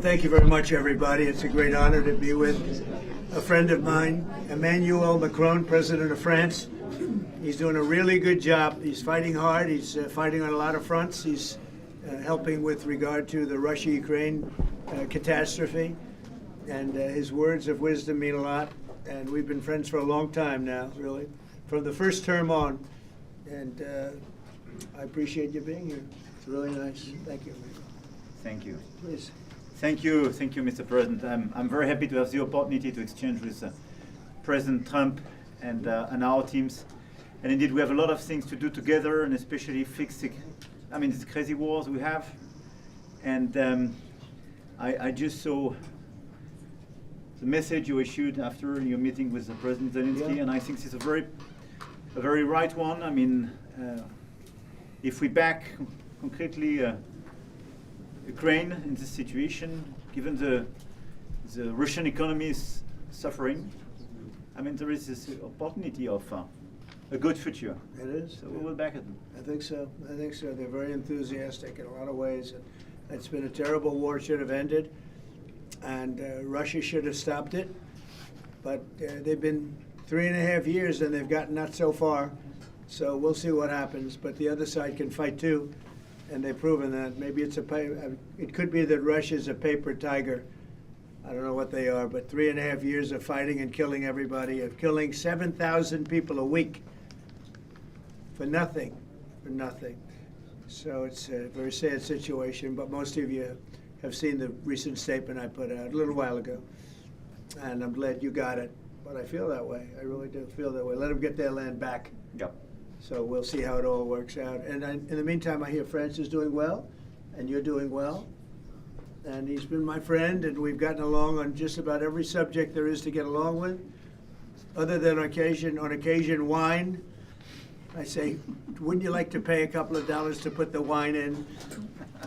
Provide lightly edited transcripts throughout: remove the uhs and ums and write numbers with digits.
Thank you very much, everybody. It's a great honor to be with a friend of mine, Emmanuel Macron, President of France. He's doing a really good job. He's fighting hard. He's fighting on a lot of fronts. He's helping with regard to the Russia-Ukraine catastrophe. And his words of wisdom mean a lot. And we've been friends for a long time now, really, from the first term on. And I appreciate you being here. It's really nice. Thank you. Thank you. Please. Thank you, Mr. President. I'm very happy to have the opportunity to exchange with President Trump and our teams. And indeed, we have a lot of things to do together, and especially fix these crazy wars we have. And I just saw the message you issued after your meeting with President Zelensky, and I think it's a very right one. I mean, if we back concretely Ukraine in this situation, given the Russian economy is suffering, I mean, there is this opportunity of a good future. It is. So we will back it. I think so. I think so. They're very enthusiastic in a lot of ways. And it's been a terrible war. It should have ended. And Russia should have stopped it. But they've been 3.5 years and they've gotten not so far. So we'll see what happens. But the other side can fight too. And they've proven that. Maybe it could be that Russia's a paper tiger. I don't know what they are, but 3.5 years of fighting and killing everybody, of killing 7,000 people a week for nothing, So it's a very sad situation, but most of you have seen the recent statement I put out a little while ago, and I'm glad you got it. But I feel that way. I really do feel that way. Let them get their land back. Yep. So we'll see how it all works out. And in the meantime, I hear France is doing well, and you're doing well. And he's been my friend, and we've gotten along on just about every subject there is to get along with, other than on occasion, wine. I say, wouldn't you like to pay a couple of dollars to put the wine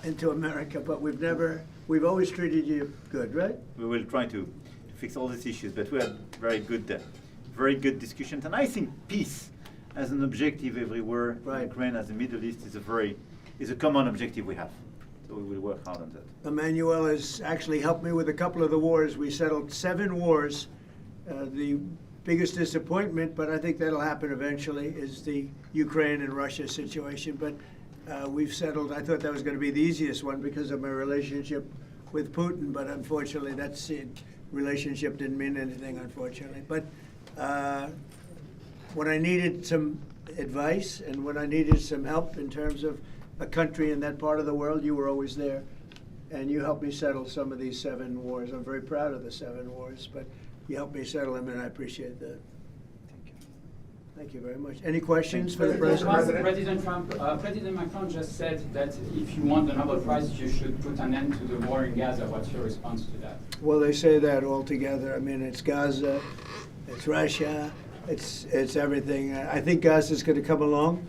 into America? But we've always treated you good, right? We will try to fix all these issues, but we had very good discussions. And I think peace as an objective everywhere, right. Ukraine as the Middle East is a common objective we have. So we will work hard on that. Emmanuel has actually helped me with a couple of the wars. We settled 7 wars. The biggest disappointment, but I think that'll happen eventually, is the Ukraine and Russia situation. But we've settled. I thought that was going to be the easiest one because of my relationship with Putin, but unfortunately that's it. Relationship didn't mean anything, unfortunately. But when I needed some advice and when I needed some help in terms of a country in that part of the world, you were always there. And you helped me settle some of these 7 wars. I'm very proud of the 7 wars, but you helped me settle them, and I appreciate that. Thank you. Thank you very much. Any questions for the President? President Macron just said that if you want the Nobel Prize, you should put an end to the war in Gaza. What's your response to that? Well, they say that all together. I mean, it's Gaza, it's Russia, it's everything. I think Gaza's going to come along.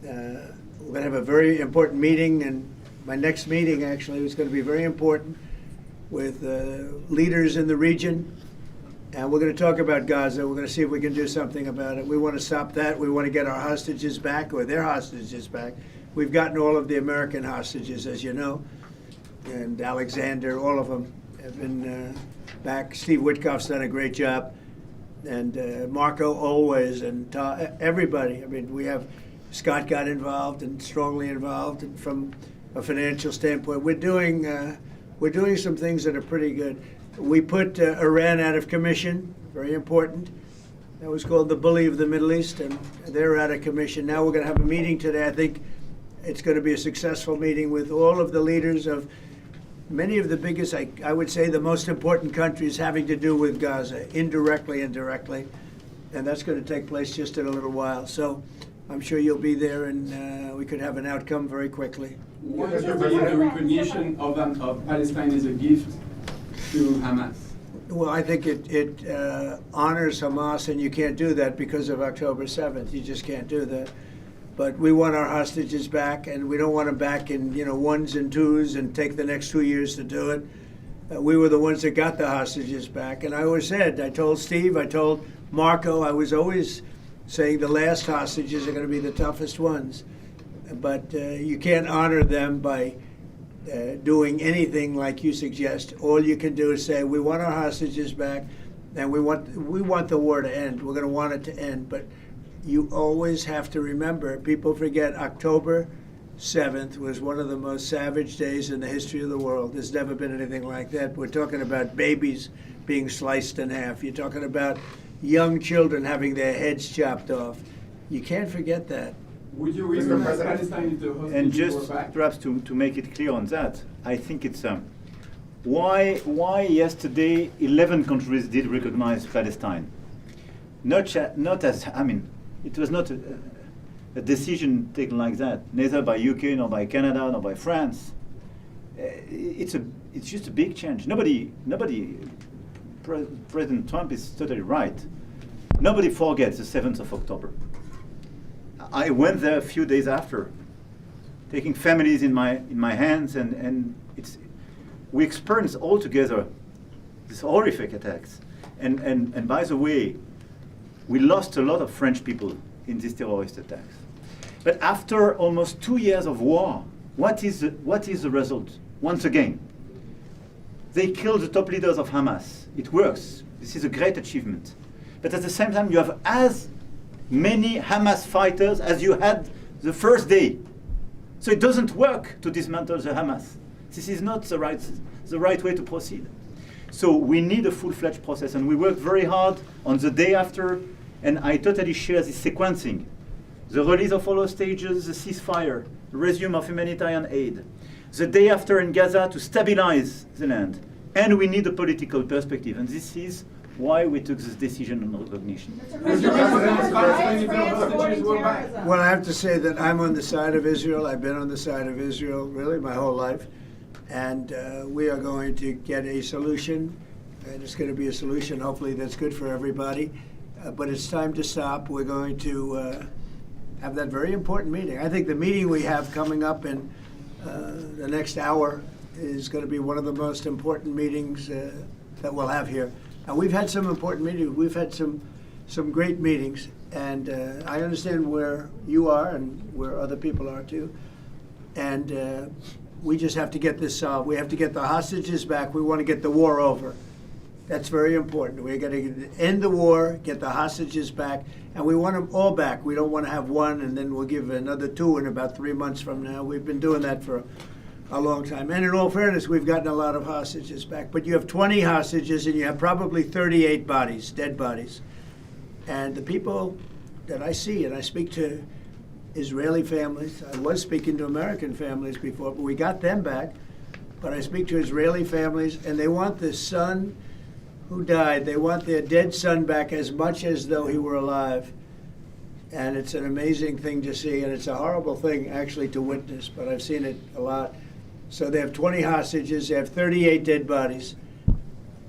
We're going to have a very important meeting, and my next meeting actually is going to be very important with leaders in the region. And we're going to talk about Gaza. We're going to see if we can do something about it. We want to stop that. We want to get our hostages back, or their hostages back. We've gotten all of the American hostages, as you know, and Alexander, all of them have been back. Steve Witkoff's done a great job, and Marco always, and everybody. I mean, we have Scott got involved and strongly involved, and from a financial standpoint, we're doing some things that are pretty good. We put Iran out of commission, very important. That was called the bully of the Middle East, and they're out of commission. Now we're going to have a meeting today. I think it's going to be a successful meeting with all of the leaders of many of the biggest, I would say, the most important countries having to do with Gaza, indirectly and directly. And that's going to take place just in a little while. So I'm sure you'll be there, and we could have an outcome very quickly. What is the recognition of Palestine as a gift to Hamas? Well, I think it honors Hamas, and you can't do that because of October 7th. You just can't do that. But we want our hostages back, and we don't want them back in 1s and 2s and take the next 2 years to do it. We were the ones that got the hostages back. And I always said, I told Steve, I told Marco, I was always saying the last hostages are going to be the toughest ones. But you can't honor them by doing anything like you suggest. All you can do is say, we want our hostages back, and we want the war to end. We're going to want it to end. But you always have to remember, people forget October 7th was one of the most savage days in the history of the world. There's never been anything like that. We're talking about babies being sliced in half. You're talking about young children having their heads chopped off. You can't forget that. Would you recognize Palestine if the hostages And were just back? perhaps to make it clear on that, I think it's why yesterday 11 countries did recognize Palestine. Not as, I mean, it was not a decision taken like that, neither by UK, nor by Canada, nor by France. It's just a big change. President Trump is totally right. Nobody forgets the 7th of October. I went there a few days after, taking families in my hands, and we experienced all together these horrific attacks. And by the way, we lost a lot of French people in these terrorist attacks. But after almost 2 years of war, what is the result? Once again, they killed the top leaders of Hamas. It works. This is a great achievement. But at the same time, you have as many Hamas fighters as you had the first day. So it doesn't work to dismantle the Hamas. This is not the right way to proceed. So we need a full-fledged process, and we worked very hard on the day after, and I totally share this sequencing. The release of all hostages, the ceasefire, the resume of humanitarian aid, the day after in Gaza to stabilize the land, and we need a political perspective, and this is why we took this decision on recognition. Would you recognize Palestine if the hostages were back? Well, I have to say that I'm on the side of Israel. I've been on the side of Israel really my whole life. And we are going to get a solution, and it's going to be a solution hopefully that's good for everybody. But it's time to stop. We're going to have that very important meeting. I think the meeting we have coming up in the next hour is going to be one of the most important meetings that we'll have here. And we've had some important meetings. We've had some great meetings, and I understand where you are and where other people are too. And we just have to get this solved. We have to get the hostages back. We want to get the war over. That's very important. We're going to end the war, get the hostages back, and we want them all back. We don't want to have one and then we'll give another two in about 3 months from now. We've been doing that for a long time. And in all fairness, we've gotten a lot of hostages back. But you have 20 hostages and you have probably 38 bodies, dead bodies. And the people that I see, and I speak to Israeli families. I was speaking to American families before, but we got them back. But I speak to Israeli families, and they want the son who died. They want their dead son back as much as though he were alive. And it's an amazing thing to see, and it's a horrible thing actually to witness, but I've seen it a lot. So they have 20 hostages, they have 38 dead bodies,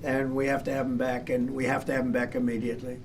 and we have to have them back, and we have to have them back immediately.